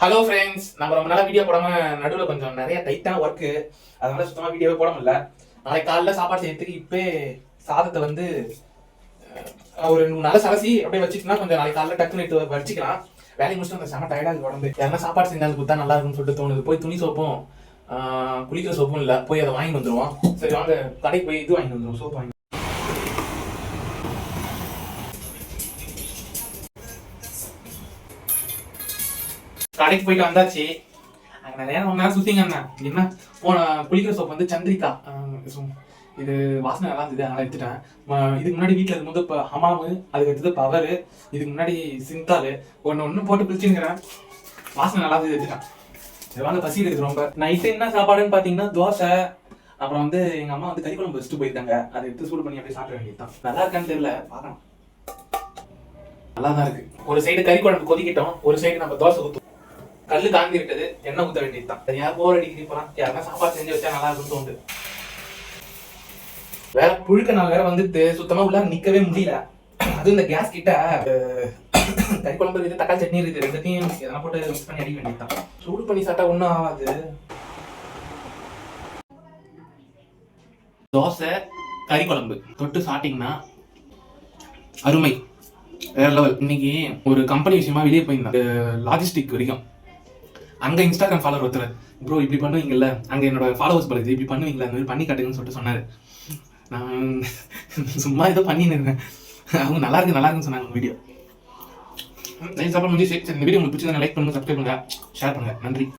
Hello friends, நம்ம ரொம்ப நாளாக வீடியோ போடாம நடுவில் கொஞ்சம் நிறைய டைட்டான ஒர்க்கு, அதனால சுத்தமாக வீடியோவே போட முடியல. நாளைக்கு காலைல சாப்பாடு செய்யறதுக்கு இப்போ சாதத்தை வந்து ஒரு 3 நாள் சரசி அப்படியே வச்சுக்கினா கொஞ்சம் நாளைக்கு காலைல டக்குன்னு எடுத்து வச்சுக்கலாம். வேலையை முடிச்சுட்டு அந்த செம டயர்டாக உடம்பு. யாருன்னா சாப்பாடு செஞ்சாலும் கொடுத்தா நல்லா இருக்கும்னு சொல்லிட்டு தோணுது. போய் துணி சோப்பும் குளிக்கிற சோப்பும் இல்லை, போய் அதை வாங்கி வந்துடுவோம். சரி வாங்க கடைக்கு போய் இது வாங்கி வந்துடுவோம், சோப்பு வாங்கி. கடைக்கு போயிட்டு வந்தாச்சு. அங்கே நிறைய ரொம்ப நேரம் சுத்திங்க அண்ணா. என்ன போன குளிக்கிற சோப்பு வந்து சந்திரிகா, இது வாசனை நல்லா இருந்தது, அதனால எடுத்துட்டேன். இதுக்கு முன்னாடி வீட்டில் இருக்கும்போது இப்போ ஹமாமு, அதுக்கு எடுத்தது பவரு, இதுக்கு முன்னாடி சிந்தாலு ஒன்று போட்டு குளிச்சுங்கிறேன். வாசனை நல்லா இருந்தது, எடுத்துட்டேன். இது வாங்க பசி இருக்குது ரொம்ப. நைட்டு என்ன சாப்பாடுன்னு பார்த்தீங்கன்னா தோசை, அப்புறம் வந்து எங்கள் அம்மா வந்து கறி குழம்பு வச்சுட்டு போயிருக்காங்க. அதை எடுத்து சூடு பண்ணி அப்படியே சாப்பிட வேண்டியதுதான். நல்லா இருக்கான்னு தெரியல, பார்க்கலாம். நல்லா தான் இருக்கு. ஒரு சைடு கறி குழம்பு கொதிக்கிட்டோம், ஒரு சைடு நம்ம தோசை ஊற்றுவோம். கல்லு காந்தி விட்டது, எண்ணெய் ஊற்ற வேண்டியதுதான். யார் போர் அடிக்கடி போறான், யாருன்னா சாப்பாடு செஞ்சு வச்சா நல்லா இருக்கும்னு தோணுது. வேற புழுக்க நாள் வேற வந்துட்டு சுத்தமா உள்ள நிக்கவே முடியல. அது இந்த கேஸ் கிட்ட கறி குழம்பு இருக்குது, தக்காளி சட்னி இருக்குது, ரெண்டுத்தையும் எதனா போட்டு மிக்ஸ் பண்ணி அடிக்க வேண்டியதுதான். சூடு பண்ணி சாப்பிட்டா ஒன்றும் ஆகாது. தோசை கறி குழம்பு தொட்டு சாப்பிட்டீங்கன்னா அருமை, வேற லெவல். இன்னைக்கு ஒரு கம்பெனி விஷயமா வெளியே போயிருந்தேன், லாஜிஸ்டிக் வரைக்கும். அங்கே இன்ஸ்டாகிராம் ஃபாலோவர் ஒருத்தர், ப்ரோ இப்படி பண்ணுவீங்கல்ல, அங்கே என்னோட ஃபாலோவர்ஸ் பழகுது, இப்படி பண்ணுவீங்களா, அந்த மாதிரி பண்ணி காட்டுங்கன்னு சொல்லிட்டு சொன்னார். நான் சும்மா ஏதோ பண்ணின்னு இருக்கேன். அவங்க நல்லா இருக்குன்னு சொன்னாங்க வீடியோ. சாப்பிட முடிஞ்சு. சரி, இந்த வீடியோ உங்களுக்கு பிடிச்சதை லைக் பண்ணுங்க, சப்ஸ்கிரைப் பண்ணுங்க, ஷேர் பண்ணுங்க. நன்றி.